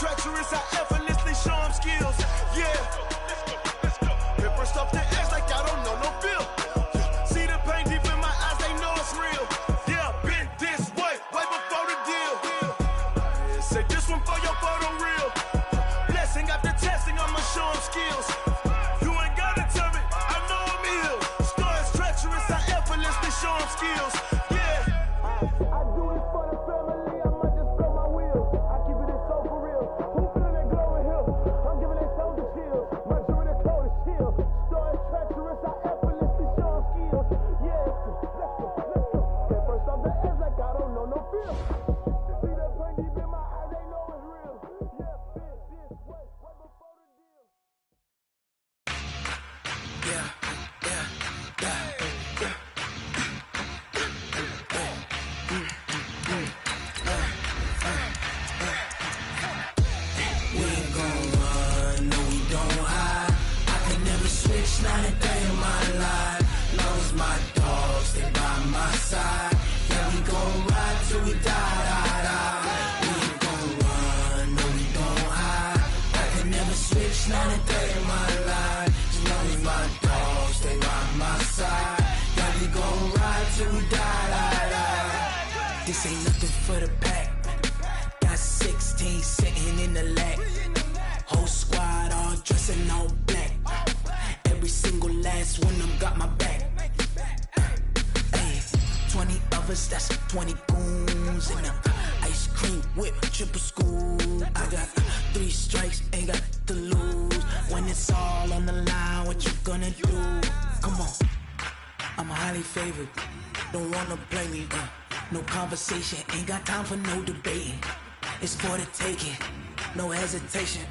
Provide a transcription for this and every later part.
treacherous, I effortlessly show them skills. Yeah. Let's go. Pepper stuff the edge like I don't know no feel. See the pain deep in my eyes, they know it's real. Yeah, been this way before the deal. Say this one for your photo real. Blessing after testing, I'ma show them skills. You ain't gotta tell me, I know I'm ill. Stories treacherous, I effortlessly show them skills. Not a day in my life, long as my dogs stay by my side. Yeah, we gon' ride till we die. We ain't gon' run, no we don't hide. I can never switch, not a day in my life, as long as my dogs stay by my side. Yeah, we gon' ride till we die. This ain't nothing for the pack. Got 16 sitting in the lap. Whole squad all dressing all black. Every single last one of them got my back. Hey, 20 of us, that's 20 goons. And ice cream whip, triple scoop. I got 3 strikes, ain't got to lose. When it's all on the line, what you gonna do? Come on, I'm highly favored. Don't wanna play me, no conversation. Ain't got time for no debating. It's for the taking, no hesitation.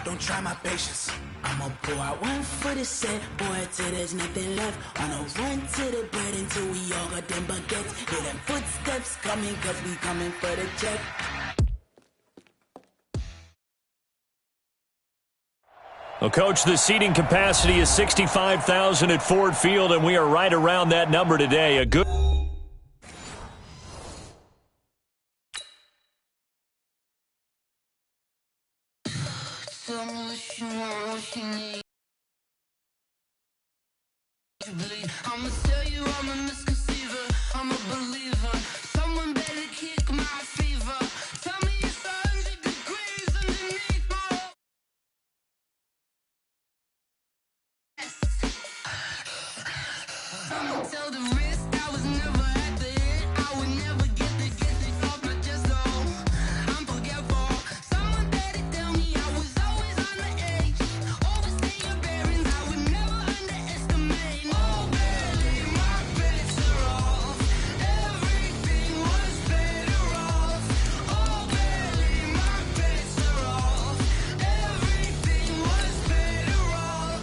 Don't try my patience. I'ma pour out one for the set, boy, till there's nothing left. On a run to the bread until we all got them baguettes. Hear them footsteps coming, cause we coming for the check. Well, Coach, the seating capacity is 65,000 at Ford Field, and we are right around that number today. A good... I'ma tell you I'm a misconceiver, I'm a believer. Someone better kick my fever. Tell me it's 100 degrees underneath my... I'ma tell the risk I was never at the end. I would never get this off my chest, though. I'm forgetful. Someone better tell me I was always on the edge. Overstay your bearings, I would never underestimate. Oh, barely, my bets are off. Everything was better off. Oh, barely, my bets are off. Everything was better off.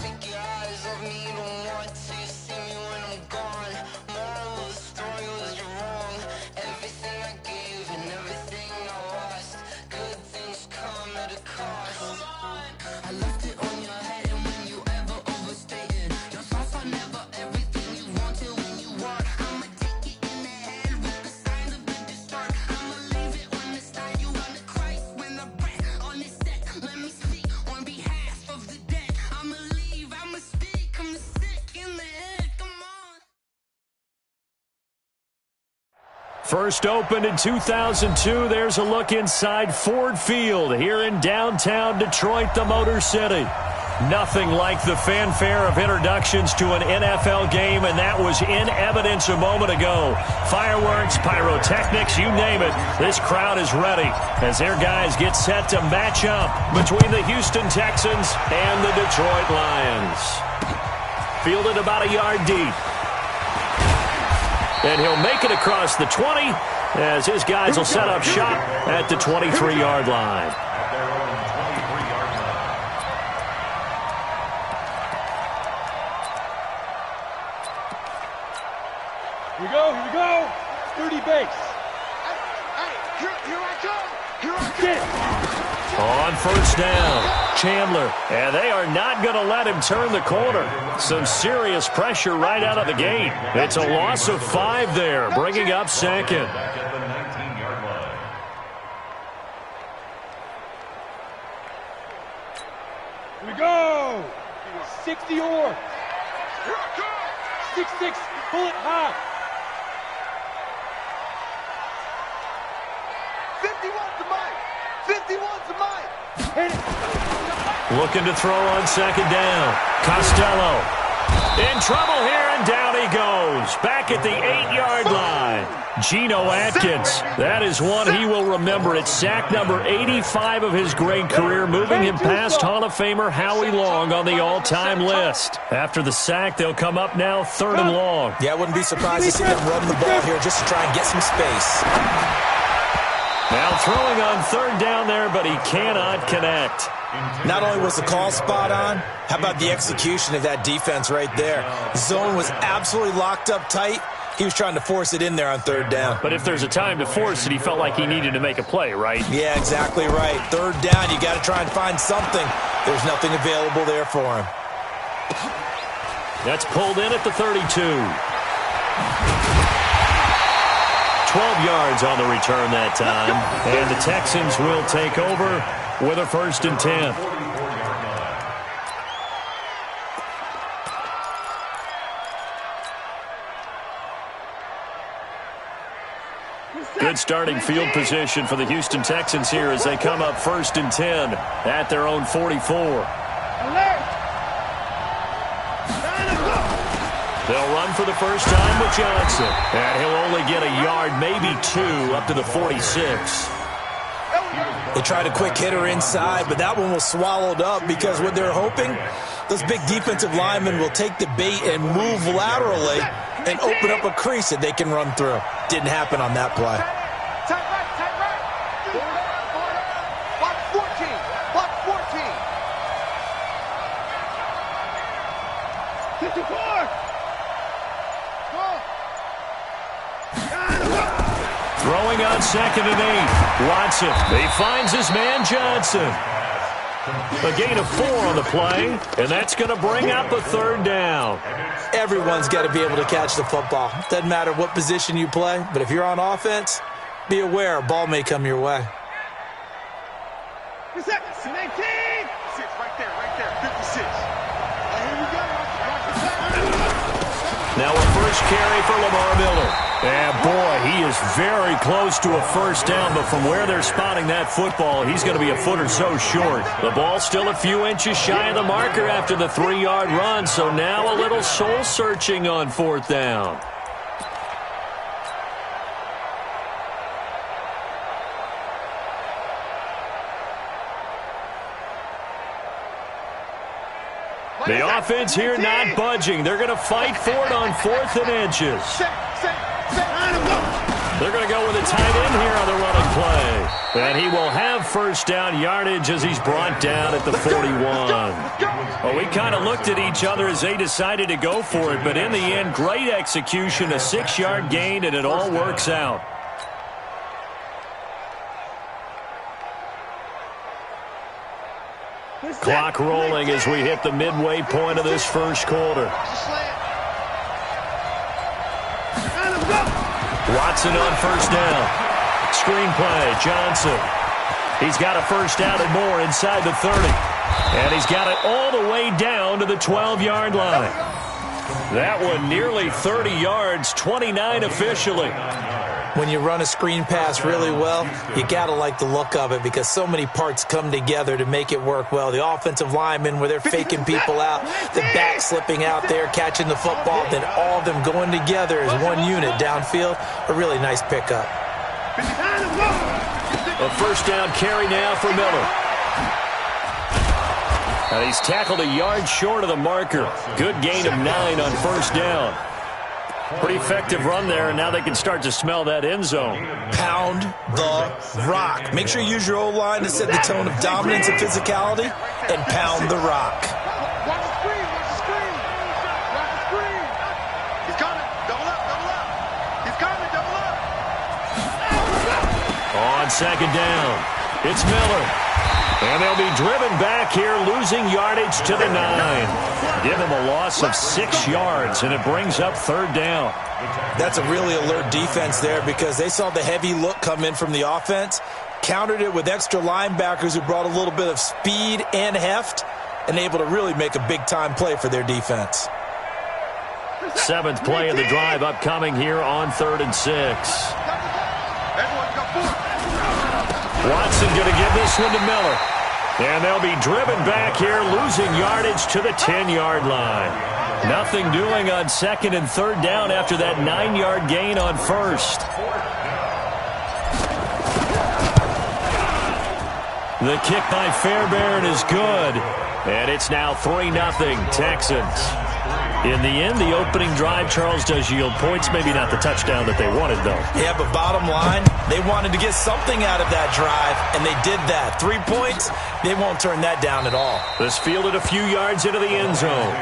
Take your eyes off me, don't want to see me when I'm gone. Moral of the story was you're wrong. Everything I gave and everything I lost. Good things come at a cost. I left it on your head, and when you ever overstay it, your thoughts are never everything you wanted when you want. I'ma take it in the head with the signs of the distort. I'ma leave it on the side. You on the Christ when the breath on the set. Let me speak on behalf of the dead. I'ma leave, I'ma speak. I'm the sick in the head. Come on. First opened in 2002. There's a look inside Ford Field here in downtown Detroit, the Motor City. Nothing like the fanfare of introductions to an NFL game, and that was in evidence a moment ago. Fireworks, pyrotechnics, you name it. This crowd is ready as their guys get set to match up between the Houston Texans and the Detroit Lions. Fielded about a yard deep. And he'll make it across the 20 as his guys will set up shop at the 23-yard line. Here we go. 30 base. Here I come. On first down, Chandler. And they are not going to let him turn the corner. Some serious pressure right out of the gate. It's a loss of 5 there, bringing up second. 60 or. 6-6, pull it high. 51's the mic. 51's the mic. Hit it. Looking to throw on second down. Costello in trouble here, and down he goes. Back at the 8-yard line. Geno Atkins. That is one he will remember. It's sack number 85 of his great career, moving him past Hall of Famer Howie Long on the all-time list. After the sack, they'll come up now 3rd and long. Yeah, I wouldn't be surprised to see them run the ball here just to try and get some space. Now throwing on 3rd down there, but he cannot connect. Not only was the call spot on, how about the execution of that defense right there? Zone was absolutely locked up tight. He was trying to force it in there on 3rd down. But if there's a time to force it, he felt like he needed to make a play, right? Yeah, exactly right. 3rd down, you got to try and find something. There's nothing available there for him. That's pulled in at the 32. 12 yards on the return that time. And the Texans will take over with a 1st and 10. Good starting field position for the Houston Texans here as they come up 1st and 10 at their own 44. They'll run for the first time with Johnson. And he'll only get a yard, maybe 2, up to the 46. They tried a quick hitter inside, but that one was swallowed up because what they're hoping, those big defensive linemen will take the bait and move laterally and open up a crease that they can run through. Didn't happen on that play. Tight right. Block 14. Block 14. 54. Throwing on 2nd and 8. Watson. He finds his man Johnson. A gain of 4 on the play, and that's going to bring up a 3rd down. Everyone's got to be able to catch the football. Doesn't matter what position you play, but if you're on offense, be aware a ball may come your way. 2 seconds. 19. 6 right there. 56. Here we go. Now a first carry for Lamar Miller. And boy, he is very close to a 1st down, but from where they're spotting that football, he's going to be a foot or so short. The ball still a few inches shy of the marker after the 3-yard run, so now a little soul-searching on 4th down. The offense here not budging. They're going to fight for it on 4th and inches. They're going to go with a tight end here on the running play. And he will have 1st down yardage as he's brought down at the 41. Well, we kind of looked at each other as they decided to go for it, but in the end, great execution, a 6-yard gain, and it all works out. Clock rolling as we hit the midway point of this 1st quarter. Watson on 1st down. Screen play, Johnson. He's got a 1st down and more inside the 30. And he's got it all the way down to the 12-yard line. That one nearly 30 yards, 29 officially. When you run a screen pass really well, you got to like the look of it because so many parts come together to make it work well. The offensive linemen, where they're faking people out, the back slipping out there, catching the football, then all of them going together as one unit downfield. A really nice pickup. A 1st down carry now for Miller. And he's tackled a yard short of the marker. Good gain of 9 on 1st down. Pretty effective run there, and now they can start to smell that end zone. Pound the rock. Make sure you use your O-line to set the tone of dominance and physicality, and pound the rock. Watch the screen. He's coming. Double up. He's coming. Double up. On 2nd down, it's Miller. And they'll be driven back here, losing yardage to the 9. Give him a loss of 6 yards, and it brings up 3rd down. That's a really alert defense there because they saw the heavy look come in from the offense, countered it with extra linebackers who brought a little bit of speed and heft, and able to really make a big-time play for their defense. 7th play of the drive upcoming here on 3rd and 6. Watson going to give this one to Miller. And they'll be driven back here, losing yardage to the 10-yard line. Nothing doing on 2nd and 3rd down after that 9-yard gain on 1st. The kick by Fairbairn is good. And it's now 3-0 Texans. In the end, the opening drive, Charles, does yield points. Maybe not the touchdown that they wanted, though. Yeah, but bottom line, they wanted to get something out of that drive, and they did that. 3 points, they won't turn that down at all. This fielded a few yards into the end zone.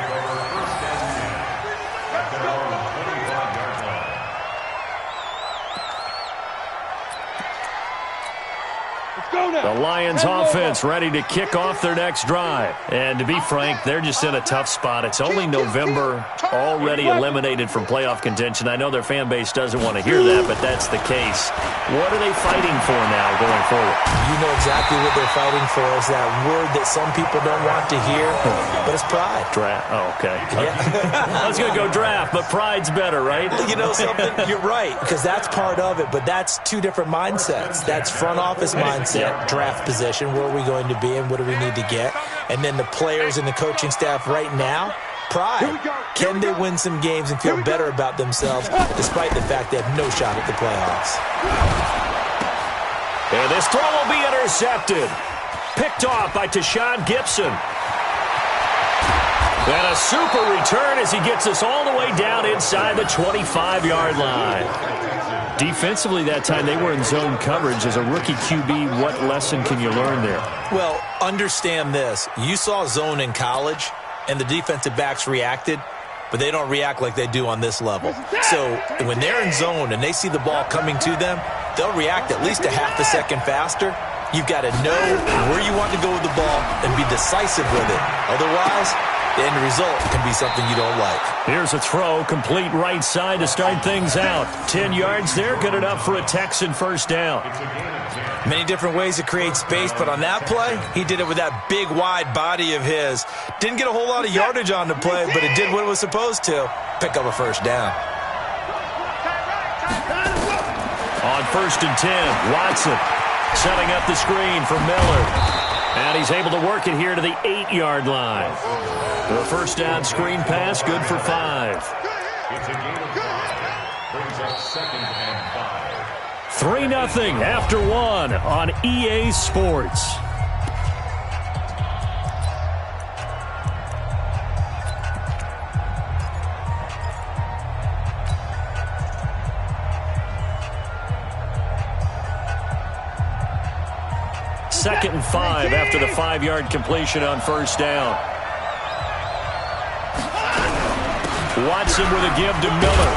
The Lions offense ready to kick off their next drive. And to be frank, they're just in a tough spot. It's only November, already eliminated from playoff contention. I know their fan base doesn't want to hear that, but that's the case. What are they fighting for now going forward? You know exactly what they're fighting for. Is that word that some people don't want to hear, but it's pride. Draft. Oh, okay. Yeah. I was going to go draft, but pride's better, right? You know something? You're right, because that's part of it, but that's two different mindsets. That's front office mindset, draft position, where are we going to be and what do we need to get? And then the players and the coaching staff right now, pride. Can they win some games and feel better about themselves despite the fact they have no shot at the playoffs? And this throw will be intercepted. Picked off by Tashawn Gibson. And a super return as he gets us all the way down inside the 25-yard line. Defensively that time, they were in zone coverage. As a rookie QB, what lesson can you learn there? Well, understand this. You saw zone in college, and the defensive backs reacted, but they don't react like they do on this level. So when they're in zone and they see the ball coming to them, they'll react at least a half a second faster. You've got to know where you want to go with the ball and be decisive with it. Otherwise, the end result can be something you don't like. Here's a throw, complete right side to start things out. 10 yards there, good enough for a Texan first down. Many different ways to create space, but on that play, he did it with that big, wide body of his. Didn't get a whole lot of yardage on the play, but it did what it was supposed to, pick up a first down. On 1st and 10, Watson setting up the screen for Miller. And he's able to work it here to the 8-yard line. The first down screen pass, good for 5. It's a gain of 5. Brings up 2nd and 5. 3-0 after 1 on EA Sports. Second and 5 after the 5-yard completion on first down. Watson with a give to Miller.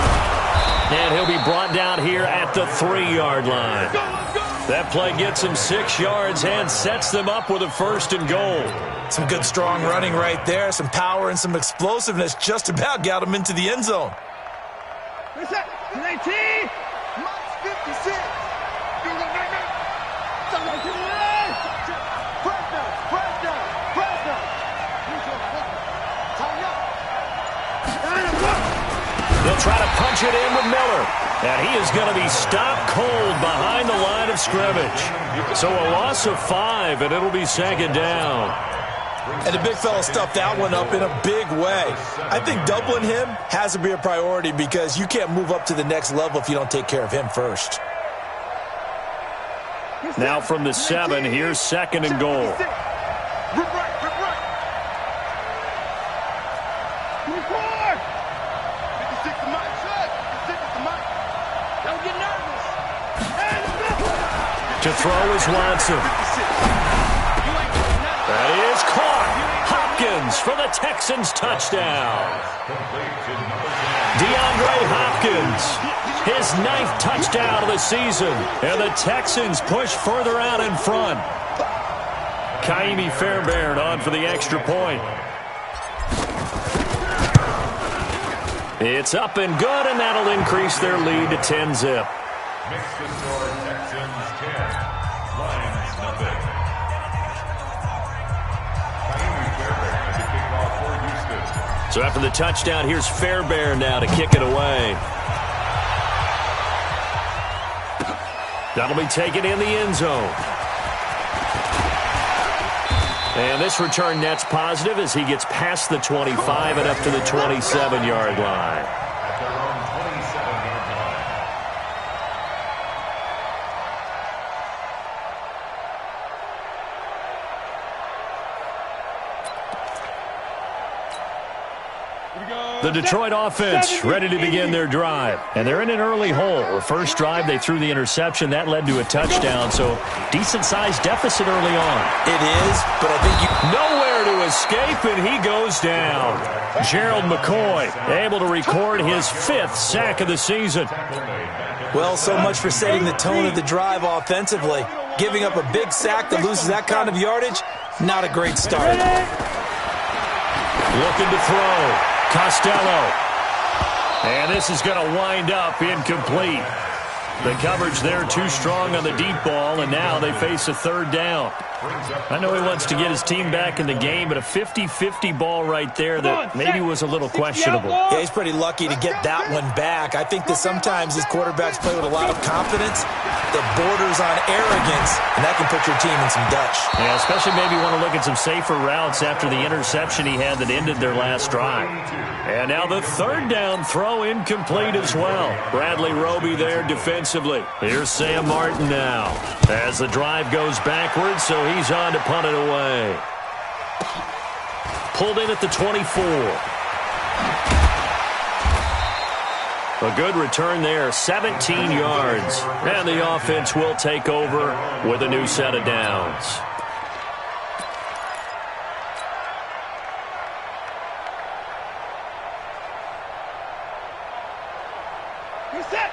And he'll be brought down here at the 3-yard line. That play gets him 6 yards and sets them up with a 1st and goal. Some good strong running right there. Some power and some explosiveness just about got him into the end zone. They'll try to punch it in with Miller. And he is going to be stopped cold behind the line of scrimmage. So a loss of 5, and it'll be 2nd down. And the big fella stuffed that one up in a big way. I think doubling him has to be a priority because you can't move up to the next level if you don't take care of him first. Now from the 7, here's 2nd and goal. To throw is Watson. That is caught. Hopkins for the Texans touchdown. DeAndre Hopkins, his 9th touchdown of the season. And the Texans push further out in front. Kaimi Fairbairn on for the extra point. It's up and good, and that'll increase their lead to 10-zip. Makes the score Texans 10, Lions nothing. Kaimi Fairbairn. So after the touchdown, here's Fairbairn now to kick it away. That'll be taken in the end zone. And this return net's positive as he gets past the 25 and up to the 27-yard line. The Detroit offense ready to begin their drive. And they're in an early hole. The first drive, they threw the interception. That led to a touchdown, so decent-sized deficit early on. It is, but I think nowhere to escape, and he goes down. Gerald McCoy able to record his 5th sack of the season. Well, so much for setting the tone of the drive offensively. Giving up a big sack that loses that kind of yardage, not a great start. Looking to throw. Costello. And this is going to wind up incomplete. The coverage there too strong on the deep ball, and now they face a third down. I know he wants to get his team back in the game, but a 50-50 ball right there that maybe was a little questionable. Yeah, he's pretty lucky to get that one back. I think that sometimes these quarterbacks play with a lot of confidence that borders on arrogance, and that can put your team in some Dutch. Yeah, especially maybe want to look at some safer routes after the interception he had that ended their last drive. And now the third down throw incomplete as well. Bradley Roby there defensively. Here's Sam Martin now as the drive goes backwards, so he's on to punt it away. Pulled in at the 24. A good return there, 17 yards. And the offense will take over with a new set of downs.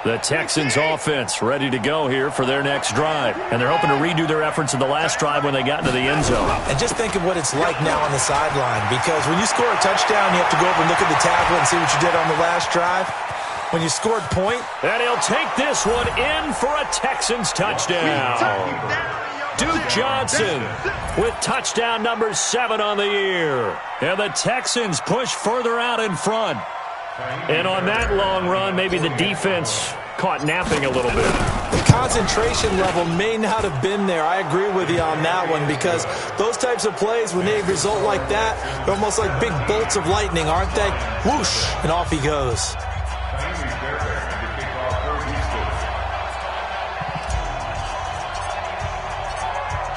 The Texans offense ready to go here for their next drive. And they're hoping to redo their efforts in the last drive when they got into the end zone. And just think of what it's like now on the sideline, because when you score a touchdown, you have to go over and look at the tablet and see what you did on the last drive. When you scored point. And he'll take this one in for a Texans touchdown. Duke Johnson with touchdown number 7 on the year. And the Texans push further out in front. And on that long run, maybe the defense caught napping a little bit. The concentration level may not have been there. I agree with you on that one, because those types of plays, when they result like that, they're almost like big bolts of lightning, aren't they? Whoosh, and off he goes.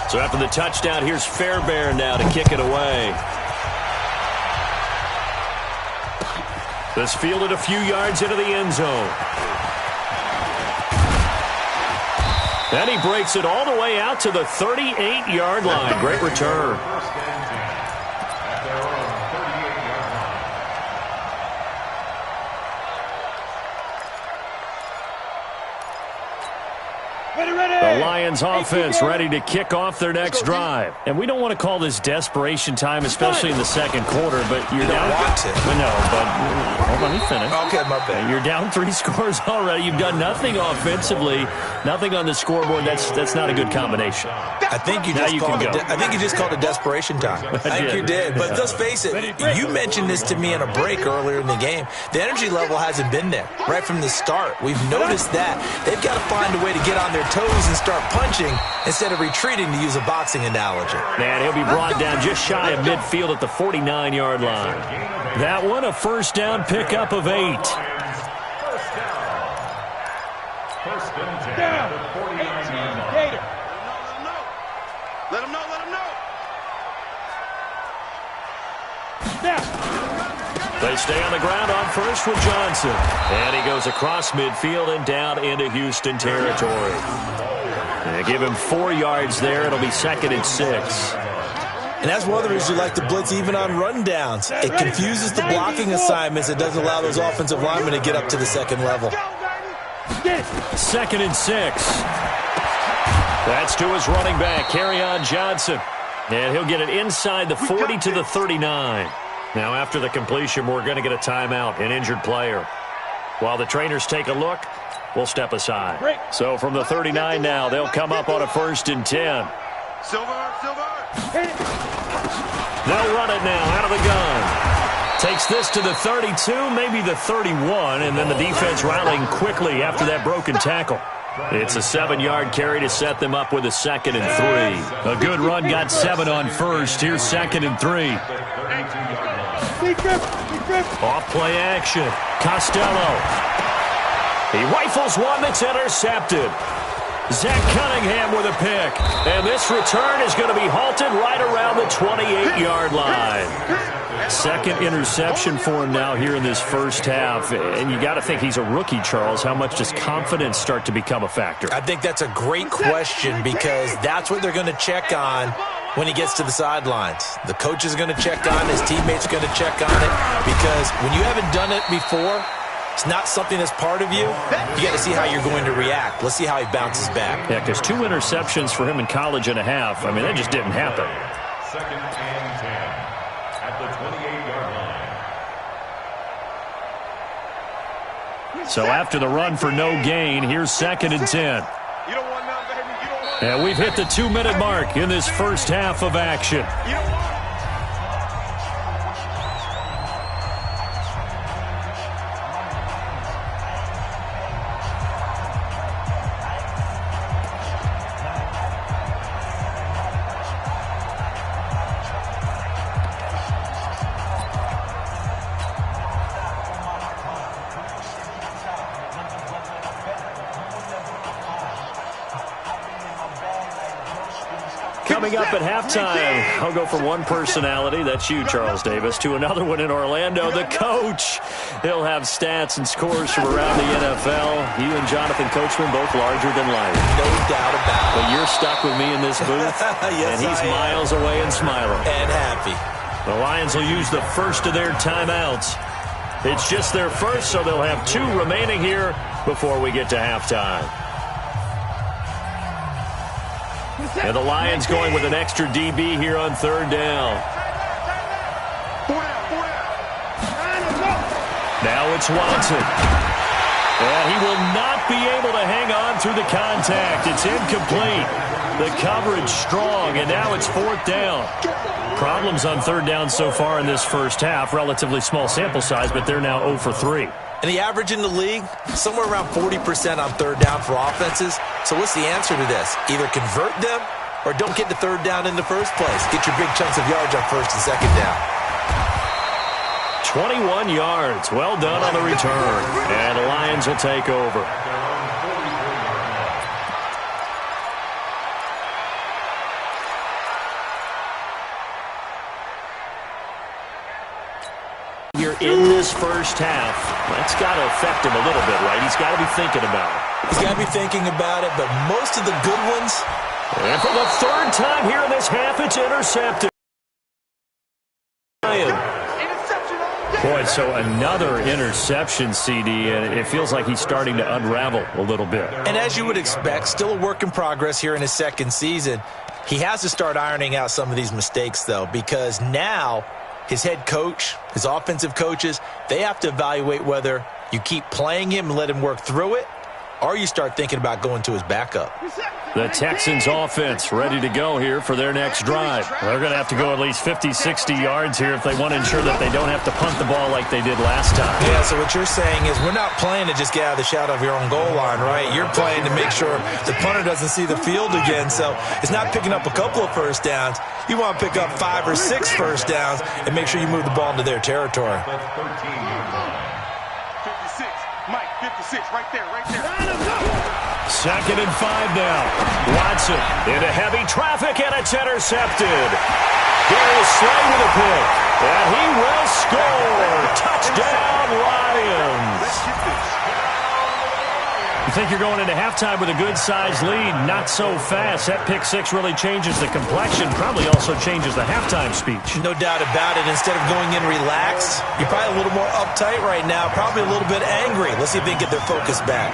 So after the touchdown, here's Fairbairn now to kick it away. This fielded a few yards into the end zone. And he breaks it all the way out to the 38-yard line. Great return. The Lions offense ready to kick off their next drive. And we don't want to call this desperation time, especially in the second quarter, but you're down. No, but hold on, let me finish. Okay, my bad. You're down 3 scores already. You've done nothing offensively, nothing on the scoreboard. That's not a good combination. I think you just called it desperation time. I think you did. But let's face it, you mentioned this to me in a break earlier in the game. The energy level hasn't been there right from the start. We've noticed that. They've got to find a way to get on their toes and start punching instead of retreating, to use a boxing analogy. And he'll be brought down just shy of midfield at the 49-yard line. That one, a first down pickup of 8. First down. 49-yard line. Let him know. They stay on the ground on first with Johnson. And he goes across midfield and down into Houston territory. And they give him 4 yards there. It'll be 2nd and 6. And that's one of the reasons you like to blitz even on rundowns. It confuses the blocking assignments. It doesn't allow those offensive linemen to get up to the second level. 2nd and 6. That's to his running back, Kerryon Johnson. And he'll get it inside the 40 to the 39. Now, after the completion, we're going to get a timeout, an injured player. While the trainers take a look, we'll step aside. So from the 39 now, they'll come up on a 1st and 10. Silver. They'll run it now out of the gun. Takes this to the 32, maybe the 31, and then the defense rallying quickly after that broken tackle. It's a 7-yard carry to set them up with a 2nd and 3. A good run got 7 on first. Here's 2nd and 3. Off play action. Costello. He rifles one that's intercepted. Zach Cunningham with a pick. And this return is going to be halted right around the 28-yard line. Second interception for him now here in this first half. And you got to think he's a rookie, Charles. How much does confidence start to become a factor? I think that's a great question because that's what they're going to check on when he gets to the sidelines. The coach is going to check on it. His teammates are going to check on it because when you haven't done it before, it's not something that's part of you. You got to see how you're going to react. Let's see how he bounces back. Yeah, because 2 interceptions for him in college and a half. I mean, that just didn't happen. 2nd and 10 at the 28-yard line. So after the run for no gain, here's 2nd and 10. And we've hit the 2-minute mark in this first half of action. Coming up at halftime, I'll go from one personality, that's you, Charles Davis, to another one in Orlando, the coach. He'll have stats and scores from around the NFL. You and Jonathan Coachman both larger than life. No doubt about it. But you're stuck with me in this booth, yes, and he's miles away and smiling. And happy. The Lions will use the first of their timeouts. It's just their first, so they'll have 2 remaining here before we get to halftime. And the Lions going with an extra DB here on 3rd down. Now it's Watson. And he will not be able to hang on through the contact. It's incomplete. The coverage strong, and now it's 4th down. Problems on 3rd down so far in this first half. Relatively small sample size, but they're now 0 for 3. And the average in the league, somewhere around 40% on 3rd down for offenses. So what's the answer to this? Either convert them or don't get to 3rd down in the first place. Get your big chunks of yards on 1st and 2nd down. 21 yards. Well done on the return. And the Lions will take over. Here in this first half, that's got to affect him a little bit, right? He's got to be thinking about it. He's got to be thinking about it, but most of the good ones. And for the 3rd time here in this half, it's intercepted. Boy, so another interception, CD, and it feels like he's starting to unravel a little bit. And as you would expect, still a work in progress here in his 2nd season. He has to start ironing out some of these mistakes, though, because now his head coach, his offensive coaches, they have to evaluate whether you keep playing him and let him work through it, or you start thinking about going to his backup. The Texans offense ready to go here for their next drive. They're going to have to go at least 50, 60 yards here if they want to ensure that they don't have to punt the ball like they did last time. Yeah, so what you're saying is we're not playing to just get out of the shadow of your own goal line, right? You're playing to make sure the punter doesn't see the field again. So it's not picking up a couple of 1st downs. You want to pick up 5 or 6 1st downs and make sure you move the ball into their territory. 56, Mike, 56, right there. 2nd and 5 now. Watson into heavy traffic, and it's intercepted. Darius Slay with a pick, and he will score. Touchdown, Lions. You think you're going into halftime with a good-sized lead? Not so fast. That pick 6 really changes the complexion, probably also changes the halftime speech. No doubt about it. Instead of going in relaxed, you're probably a little more uptight right now, probably a little bit angry. Let's see if they can get their focus back.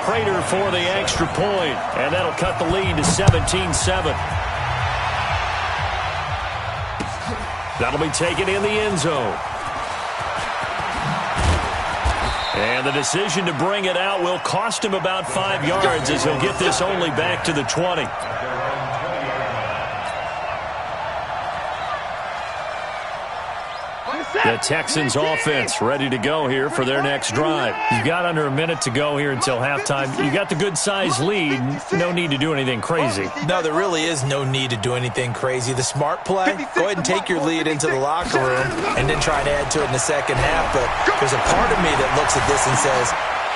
Prater for the extra point, and that'll cut the lead to 17-7. That'll be taken in the end zone. And the decision to bring it out will cost him about 5 yards as he'll get this only back to the 20. The Texans offense ready to go here for their next drive. You've got under a minute to go here until halftime. You got the good-sized lead. No need to do anything crazy. No, there really is no need to do anything crazy. The smart play, go ahead and take your lead into the locker room and then try to add to it in the second half. But there's a part of me that looks at this and says,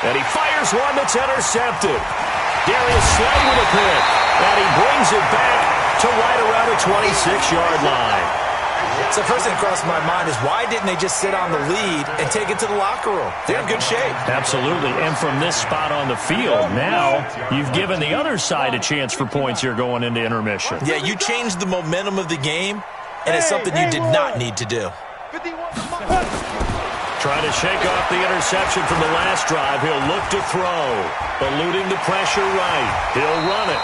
and he fires one that's intercepted. Darius Slay with a pick. And he brings it back to right around the 26-yard line. So first thing crossed my mind is why didn't they just sit on the lead and take it to the locker room? They're in good shape. Absolutely. And from this spot on the field, now you've given the other side a chance for points here going into intermission. Yeah, you changed the momentum of the game, and it's something you did not need to do. Trying to shake off the interception from the last drive. He'll look to throw. Eluding the pressure right. He'll run it.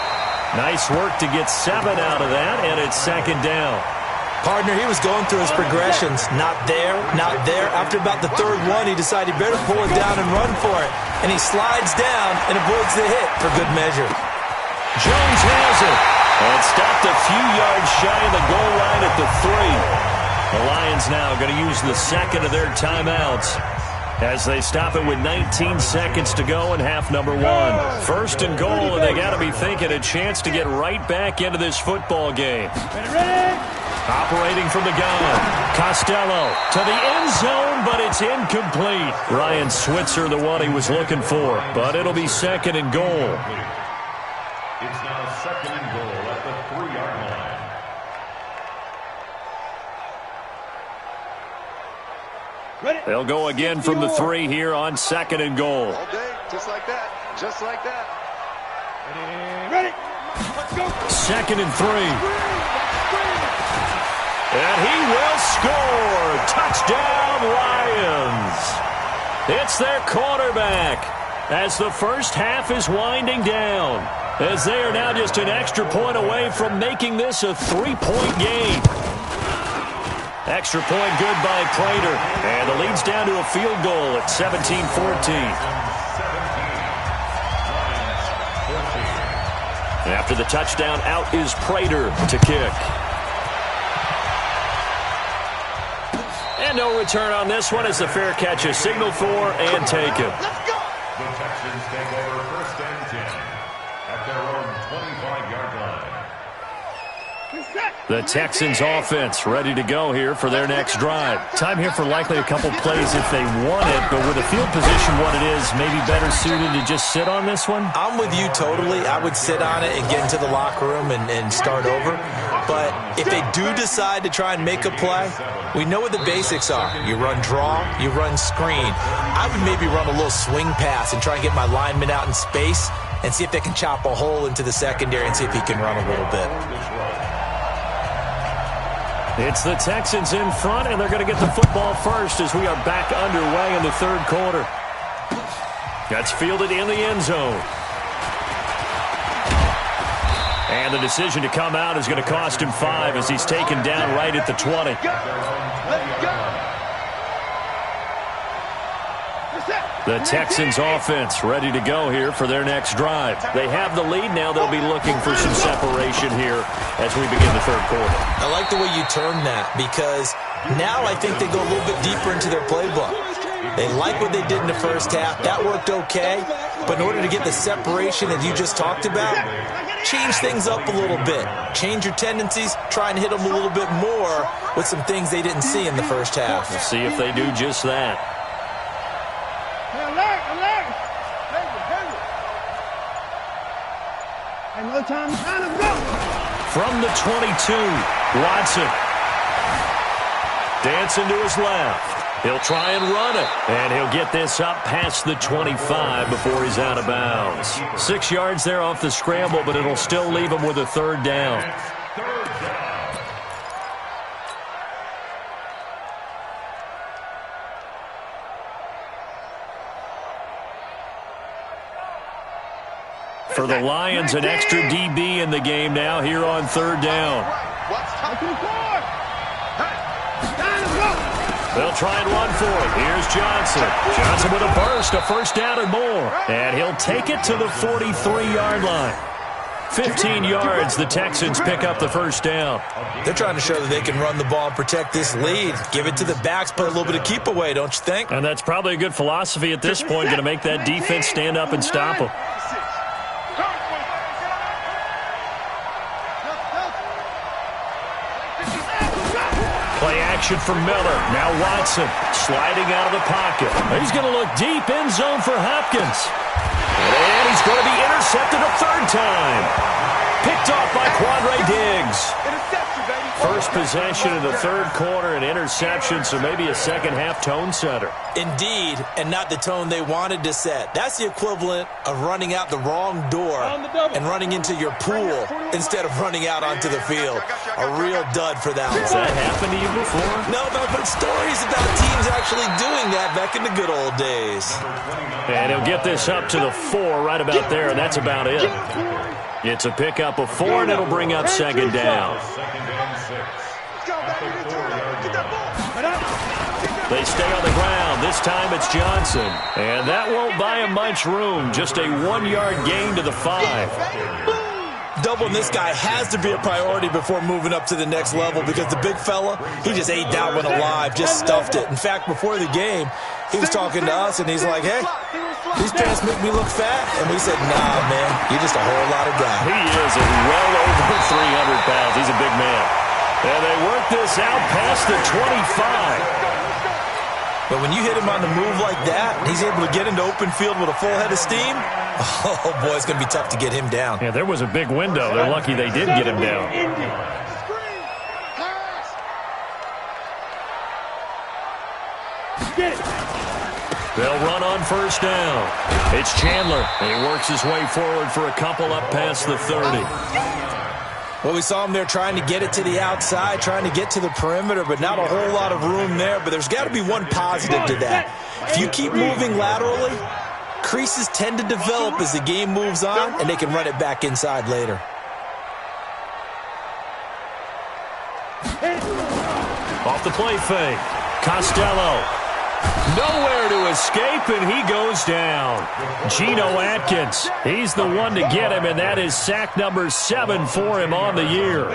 Nice work to get 7 out of that, and it's second down. Partner, he was going through his progressions. Not there, not there. After about the third one, he decided he better pull it down and run for it. And he slides down and avoids the hit for good measure. Jones has it. And stopped a few yards shy of the goal line at the 3. The Lions now going to use the second of their timeouts as they stop it with 19 seconds to go in half number 1. First and goal, and they got to be thinking a chance to get right back into this football game. Operating from the gun. Costello to the end zone, but it's incomplete. Ryan Switzer, the one he was looking for, but it'll be second and goal. It's now second and goal at the 3-yard line. They'll go again from the 3 here on second and goal. All day, just like that. Just like that. Ready. Let's go. Second and 3. And he will score. Touchdown, Lions. It's their quarterback as the first half is winding down, as they are now just an extra point away from making this a 3-point game. Extra point good by Prater. And the lead's down to a field goal at 17-14. After the touchdown, out is Prater to kick. And no return on this one as the fair catch is signaled for and taken. Let's go. The Texans take over first and 10 at their own 25-yard line. The Texans offense ready to go here for their next drive. Time here for likely a couple plays if they want it, but with the field position what it is, maybe better suited to just sit on this one? I'm with you totally. I would sit on it and get into the locker room and start over. But if they do decide to try and make a play, we know what the basics are. You run draw, you run screen. I would maybe run a little swing pass and try and get my lineman out in space and see if they can chop a hole into the secondary and see if he can run a little bit. It's the Texans in front, and they're going to get the football first as we are back underway in the third quarter. That's fielded in the end zone. And the decision to come out is going to cost him 5 as he's taken down right at the 20. The Texans offense ready to go here for their next drive. They have the lead now. They'll be looking for some separation here as we begin the third quarter. I like the way you term that because now I think they go a little bit deeper into their playbook. They like what they did in the first half. That worked okay. But in order to get the separation that you just talked about, change things up a little bit. Change your tendencies. Try and hit them a little bit more with some things they didn't see in the first half. We'll see if they do just that. No time to go. From the 22, Watson. Dancing to his left. He'll try and run it. And he'll get this up past the 25 before he's out of bounds. 6 yards there off the scramble, but it'll still leave him with a third down. For the Lions, an extra DB in the game now here on third down. They'll try and run for it. Here's Johnson. Johnson with a burst, a first down and more. And he'll take it to the 43-yard line. 15 yards. The Texans pick up the first down. They're trying to show that they can run the ball and protect this lead. Give it to the backs, play a little bit of keep away, don't you think? And that's probably a good philosophy at this point, going to make that defense stand up and stop them. Play action for Miller. Now Watson sliding out of the pocket. He's going to look deep end zone for Hopkins. And he's going to be intercepted a third time. Picked off by Quandre Diggs. First possession in the third quarter, an interception, so maybe a second-half tone setter. Indeed, and not the tone they wanted to set. That's the equivalent of running out the wrong door and running into your pool instead of running out onto the field. A real dud for that one. Has that happened to you before? No, but I've heard stories about teams actually doing that back in the good old days. And he'll get this up to the 4 right about there, and that's about it. It's a pickup of 4, and it'll bring up second down. They stay on the ground. This time it's Johnson. And that won't buy him much room. Just a 1-yard gain to the 5. Doubling this guy has to be a priority before moving up to the next level because the big fella, he just ate that one alive, just stuffed it. In fact, before the game, he was talking to us, and he's like, hey, these pants make me look fat. And we said, nah, man, you're just a whole lot of guy. He is well over 300 pounds. He's a big man. And they work this out past the 25. But when you hit him on the move like that, he's able to get into open field with a full head of steam, oh, boy, it's going to be tough to get him down. Yeah, there was a big window. They're lucky they did get him down. They'll run on first down. It's Chandler, and he works his way forward for a couple up past the 30. Well, we saw him there trying to get it to the outside, trying to get to the perimeter, but not a whole lot of room there. But there's got to be one positive to that. If you keep moving laterally, creases tend to develop as the game moves on, and they can run it back inside later. Off the play fake. Costello. Nowhere to escape, and he goes down. Geno Atkins, he's the one to get him, and that is sack number 7 for him on the year.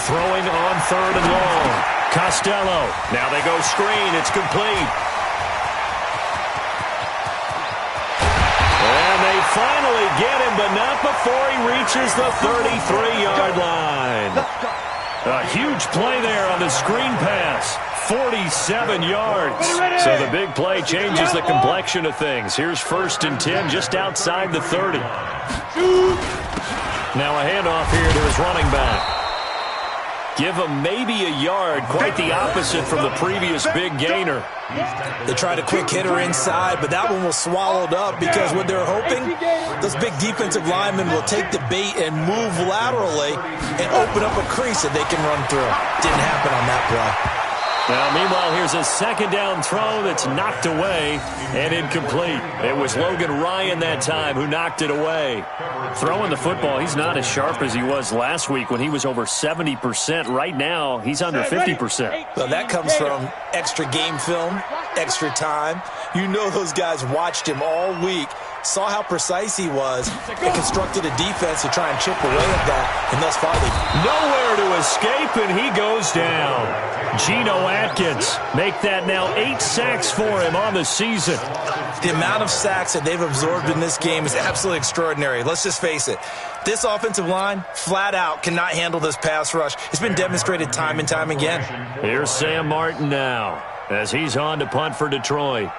Throwing on 3rd and long. Costello. Now they go screen. It's complete. And they finally get him, but not before he reaches the 33-yard line. A huge play there on the screen pass. 47 yards. So the big play changes the complexion of things. Here's 1st and 10 just outside the 30. Now a handoff here to his running back. Give him maybe a yard, quite the opposite from the previous big gainer. They tried a quick hitter inside, but that one was swallowed up because what they're hoping, those big defensive linemen will take the bait and move laterally and open up a crease that they can run through. Didn't happen on that play. Now, meanwhile, here's a 2nd down throw that's knocked away and incomplete. It was Logan Ryan that time who knocked it away. Throwing the football, he's not as sharp as he was last week when he was over 70%. Right now, he's under 50%. Well, that comes from extra game film, extra time. You know those guys watched him all week, saw how precise he was, and constructed a defense to try and chip away at that, and thus far they... Nowhere to escape, and he goes down. Geno Atkins, make that now 8 sacks for him on the season. The amount of sacks that they've absorbed in this game is absolutely extraordinary. Let's just face it. This offensive line, flat out, cannot handle this pass rush. It's been demonstrated time and time again. Here's Sam Martin now, as he's on to punt for Detroit.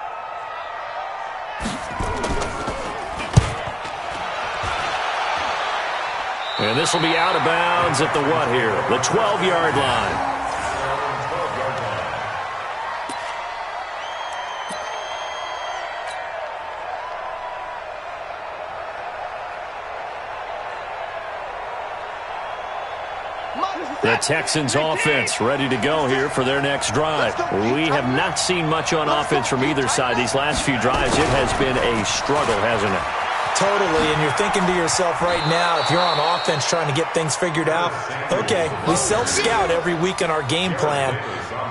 And this will be out of bounds at the what here? The 12-yard line. The Texans offense ready to go here for their next drive. We have not seen much on offense from either side these last few drives. It has been a struggle, hasn't it? Totally, and you're thinking to yourself right now, if you're on offense trying to get things figured out, okay, we self-scout every week in our game plan.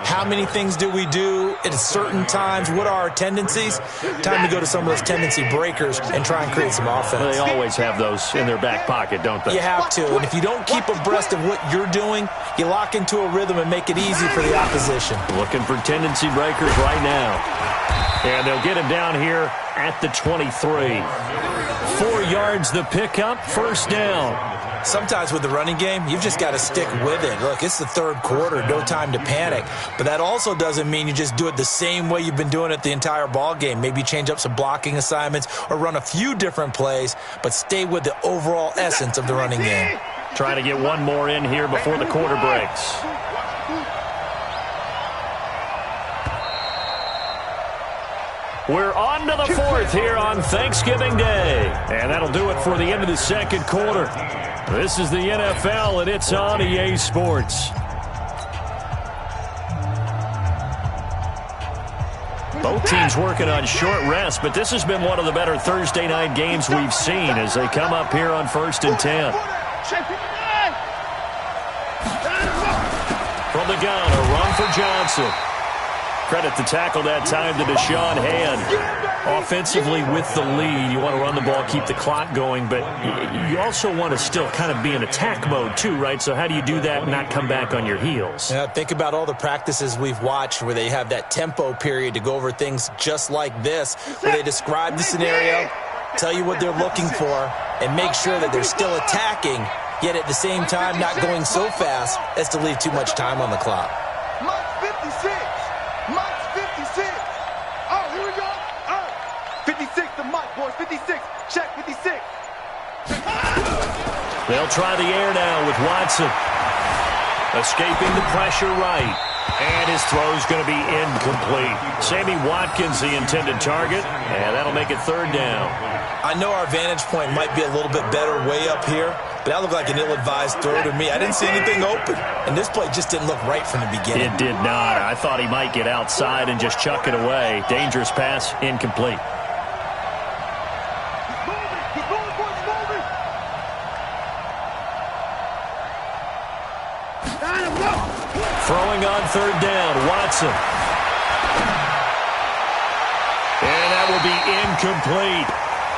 How many things do we do at certain times? What are our tendencies? Time to go to some of those tendency breakers and try and create some offense. Well, they always have those in their back pocket, don't they? You have to, and if you don't keep abreast of what you're doing, you lock into a rhythm and make it easy for the opposition. Looking for tendency breakers right now. And they'll get him down here at the 23. 4 yards the pickup, first down. Sometimes with the running game, you've just got to stick with it. Look, it's the third quarter, no time to panic. But that also doesn't mean you just do it the same way you've been doing it the entire ball game. Maybe change up some blocking assignments or run a few different plays, but stay with the overall essence of the running game. Trying to get one more in here before the quarter breaks. We're on to the fourth here on Thanksgiving Day. And that'll do it for the end of the second quarter. This is the NFL, and it's on EA Sports. Both teams working on short rest, but this has been one of the better Thursday night games we've seen as they come up here on 1st and 10. From the gun, a run for Johnson. Credit the tackle that time to Deshaun Hand. Offensively with the lead, you want to run the ball, keep the clock going, but you also want to still kind of be in attack mode too, right? So how do you do that and not come back on your heels? Yeah, think about all the practices we've watched where they have that tempo period to go over things just like this, where they describe the scenario, tell you what they're looking for, and make sure that they're still attacking, yet at the same time not going so fast as to leave too much time on the clock. Mike's 56. Mike's 56. Oh, here we go. 56 to Mike, boys. 56. Check 56. They'll try the air now with Watson. Escaping the pressure right. And his throw's going to be incomplete. Sammy Watkins, the intended target, and that'll make it third down. I know our vantage point might be a little bit better way up here, but that looked like an ill-advised throw to me. I didn't see anything open, and this play just didn't look right from the beginning. It did not. I thought he might get outside and just chuck it away. Dangerous pass, incomplete. Throwing on third down, Watson. And that will be incomplete.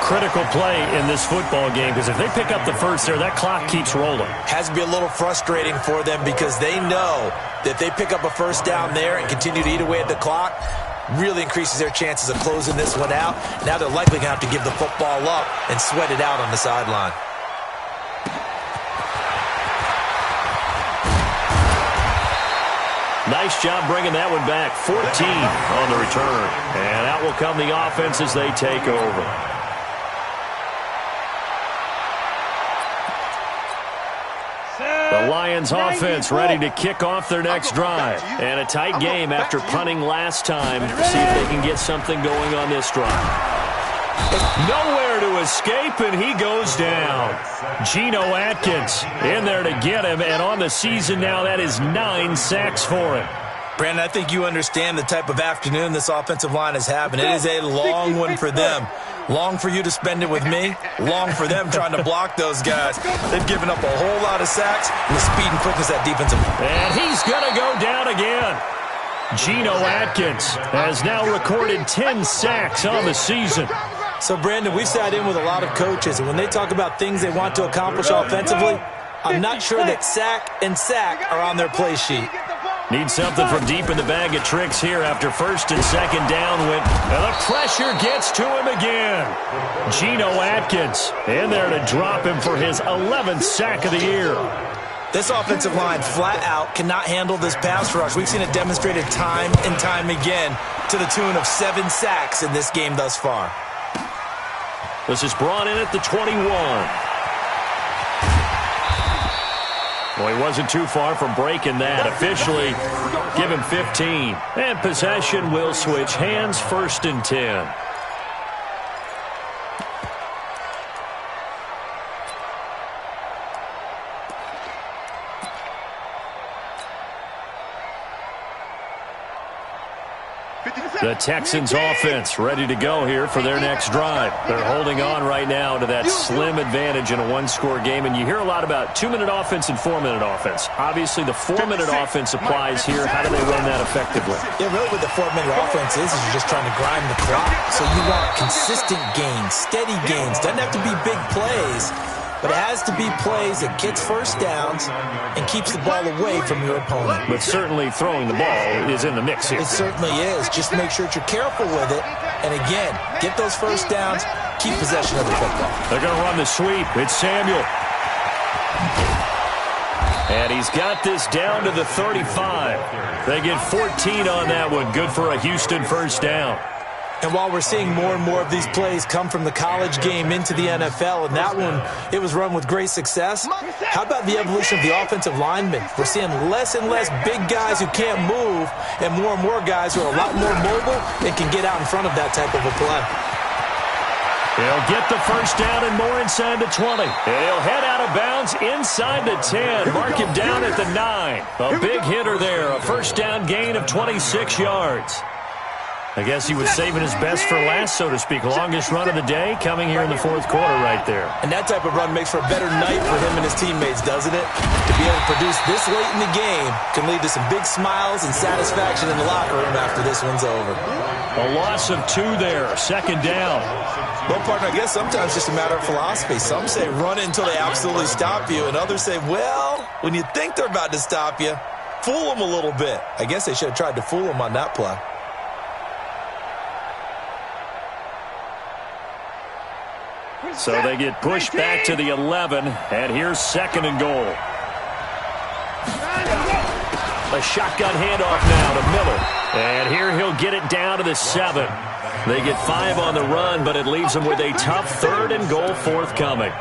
Critical play in this football game because if they pick up the first there, that clock keeps rolling. Has to be a little frustrating for them because they know that if they pick up a first down there and continue to eat away at the clock, really increases their chances of closing this one out. Now they're likely going to have to give the football up and sweat it out on the sideline. Nice job bringing that one back. 14 on the return. And out will come the offense as they take over. The Lions offense ready to kick off their next drive. And a tight game after punting last time. See if they can get something going on this drive. Nowhere to escape, and he goes down. Geno Atkins in there to get him, and on the season now, that is 9 sacks for him. Brandon, I think you understand the type of afternoon this offensive line is having. It is a long one for them. Long for you to spend it with me. Long for them trying to block those guys. They've given up a whole lot of sacks and the speed and quickness that defensive. And he's going to go down again. Geno Atkins has now recorded 10 sacks on the season. So, Brandon, we've sat in with a lot of coaches, and when they talk about things they want to accomplish offensively, I'm not sure that sack and sack are on their play sheet. Need something from deep in the bag of tricks here after first and second down went. And the pressure gets to him again. Geno Atkins in there to drop him for his 11th sack of the year. This offensive line flat out cannot handle this pass rush. We've seen it demonstrated time and time again to the tune of 7 sacks in this game thus far. This is brought in at the 21. Well, he wasn't too far from breaking that. Officially, give him 15. And possession will switch hands, 1st and 10. The Texans offense ready to go here for their next drive. They're holding on right now to that slim advantage in a one-score game, and you hear a lot about 2-minute offense and 4-minute offense. Obviously, the 4-minute offense applies here. How do they run that effectively? Yeah, really what the 4-minute offense is you're just trying to grind the clock. So you want consistent gains, steady gains. Doesn't have to be big plays, but it has to be plays that gets first downs and keeps the ball away from your opponent. But certainly throwing the ball is in the mix here. It certainly is. Just make sure that you're careful with it. And again, get those first downs, keep possession of the football. They're going to run the sweep. It's Samuel. And he's got this down to the 35. They get 14 on that one. Good for a Houston first down. And while we're seeing more and more of these plays come from the college game into the NFL, and that one, it was run with great success, how about the evolution of the offensive linemen? We're seeing less and less big guys who can't move and more guys who are a lot more mobile and can get out in front of that type of a play. He'll get the first down and more inside the 20. He'll head out of bounds inside the 10. Mark him down at the 9. A big hitter there, a first down gain of 26 yards. I guess he was saving his best for last, so to speak. Longest run of the day coming here in the fourth quarter right there. And that type of run makes for a better night for him and his teammates, doesn't it? To be able to produce this late in the game can lead to some big smiles and satisfaction in the locker room after this one's over. A loss of 2 there, second down. Well, partner, I guess sometimes it's just a matter of philosophy. Some say run it until they absolutely stop you, and others say, well, when you think they're about to stop you, fool them a little bit. I guess they should have tried to fool them on that play. So they get pushed back to the 11, and here's second and goal. A shotgun handoff now to Miller. And here he'll get it down to the 7. They get 5 on the run, but it leaves them with a tough third and goal forthcoming.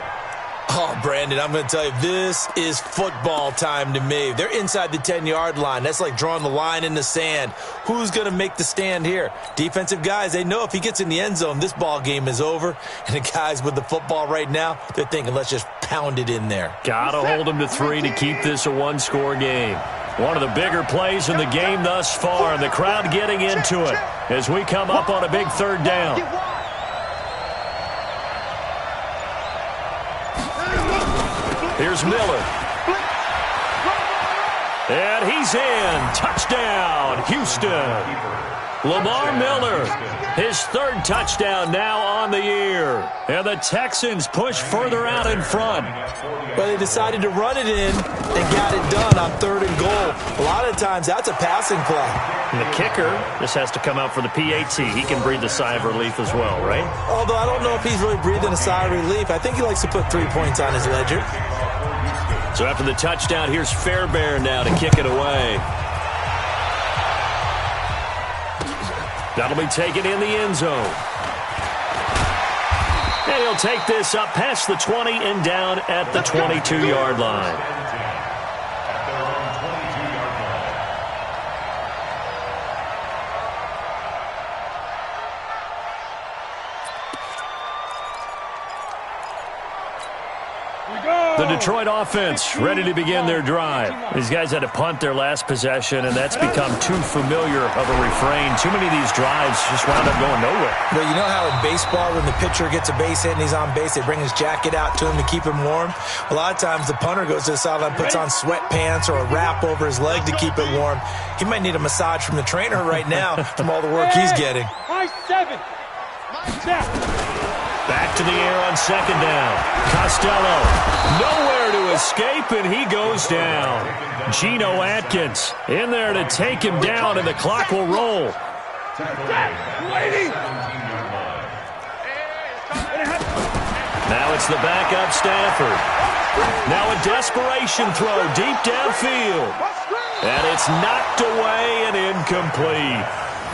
Oh, Brandon, I'm going to tell you, this is football time to me. They're inside the 10-yard line. That's like drawing the line in the sand. Who's going to make the stand here? Defensive guys, they know if he gets in the end zone, this ball game is over. And the guys with the football right now, they're thinking, let's just pound it in there. Got to hold them to 3 to keep this a one-score game. One of the bigger plays in the game thus far, and the crowd getting into it as we come up on a big third down. Here's Miller. And he's in. Touchdown, Houston. Lamar Miller, his 3rd touchdown now on the year. And the Texans push further out in front. Well, they decided to run it in and got it done on 3rd and goal. A lot of times, that's a passing play. And the kicker just has to come out for the PAT. He can breathe a sigh of relief as well, right? Although I don't know if he's really breathing a sigh of relief. I think he likes to put 3 points on his ledger. So after the touchdown, here's Fairbairn now to kick it away. That'll be taken in the end zone. And he'll take this up past the 20 and down at the 22-yard line. The Detroit offense ready to begin their drive. These guys had to punt their last possession, and that's become too familiar of a refrain. Too many of these drives just wound up going nowhere. Well, you know how in baseball, when the pitcher gets a base hit and he's on base, they bring his jacket out to him to keep him warm? A lot of times the punter goes to the sideline, puts on sweatpants or a wrap over his leg to keep it warm. He might need a massage from the trainer right now from all the work he's getting. Back to the air on second down. Costello, nowhere to escape, and he goes down. Geno Atkins in there to take him down, and the clock will roll. Now it's the backup Stafford. Now a desperation throw deep downfield. And it's knocked away and incomplete.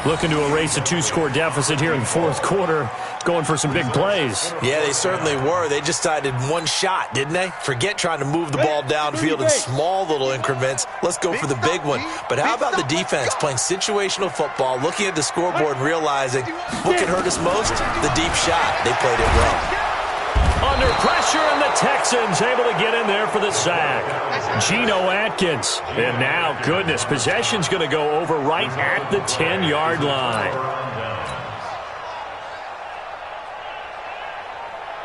Looking to erase a 2-score deficit here in the fourth quarter. Going for some big plays. Yeah, they certainly were. They just decided one shot, didn't they? Forget trying to move the ball downfield in small little increments. Let's go for the big one. But how about the defense playing situational football, looking at the scoreboard and realizing what can hurt us most? The deep shot. They played it well. Under pressure, and the Texans able to get in there for the sack. Geno Atkins. And now, goodness, possession's going to go over right at the 10-yard line.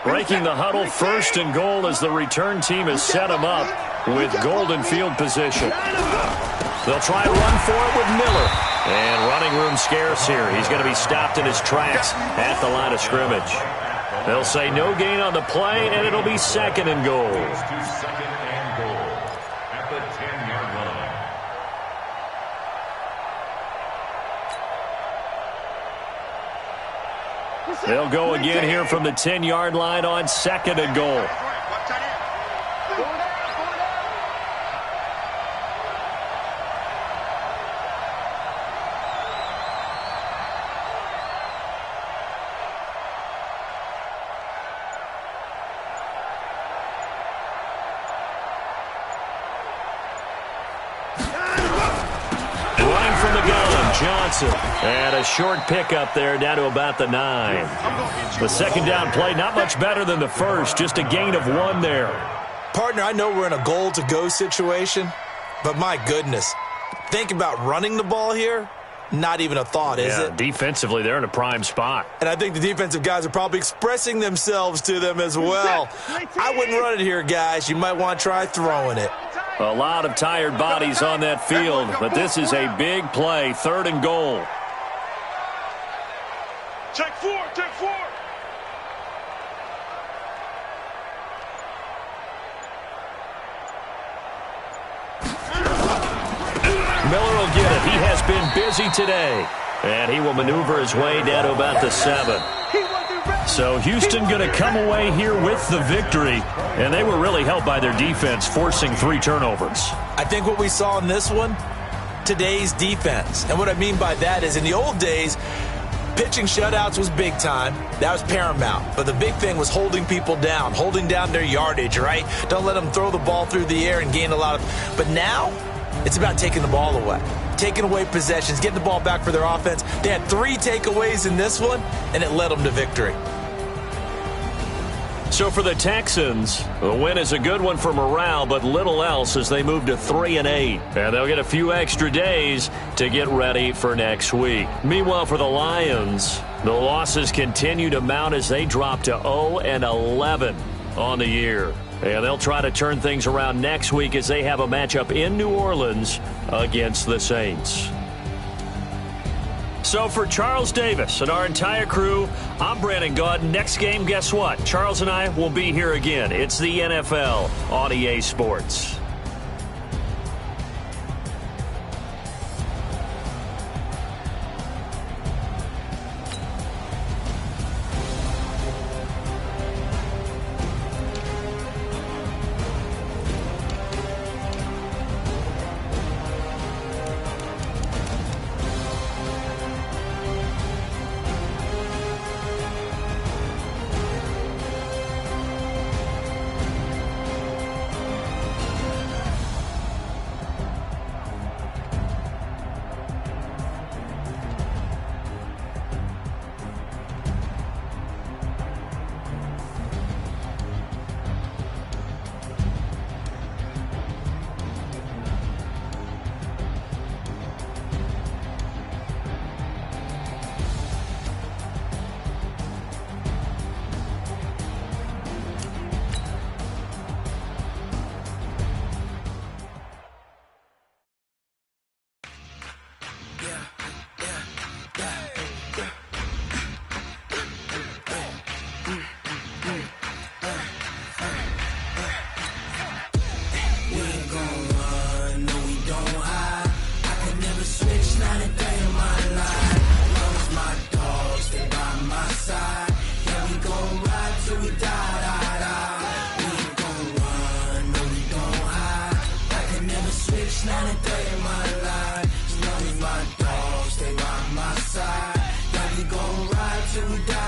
Breaking the huddle, 1st and goal as the return team has set him up with golden field position. They'll try to run for it with Miller. And running room scarce here. He's going to be stopped in his tracks at the line of scrimmage. They'll say no gain on the play, and it'll be 2nd and goal. Second and goal at the 10-yard line. They'll go again here from the 10-yard line on 2nd and goal. And a short pickup there down to about the 9. The 2nd down play, not much better than the first, just a gain of 1 there. Partner, I know we're in a goal-to-go situation, but my goodness, think about running the ball here. Not even a thought, is it? Defensively, they're in a prime spot. And I think the defensive guys are probably expressing themselves to them as well. I wouldn't run it here, guys. You might want to try throwing it. A lot of tired bodies on that field, but this is a big play, 3rd and goal. Check 4, check 4. Miller will get it. He has been busy today. And he will maneuver his way down to about the 7. So Houston going to come away here with the victory. And they were really helped by their defense, forcing 3 turnovers. I think what we saw in this one, today's defense. And what I mean by that is in the old days, pitching shutouts was big time. That was paramount. But the big thing was holding people down, holding down their yardage, right? Don't let them throw the ball through the air and gain a lot of... But now, it's about taking the ball away. Taking away possessions, getting the ball back for their offense. They had 3 takeaways in this one, and it led them to victory. So for the Texans, the win is a good one for morale, but little else as they move to 3-8. And they'll get a few extra days to get ready for next week. Meanwhile, for the Lions, the losses continue to mount as they drop to 0-11 on the year. And they'll try to turn things around next week as they have a matchup in New Orleans against the Saints. So for Charles Davis and our entire crew, I'm Brandon Gaudin. Next game, guess what? Charles and I will be here again. It's the NFL on EA Sports. Till we die.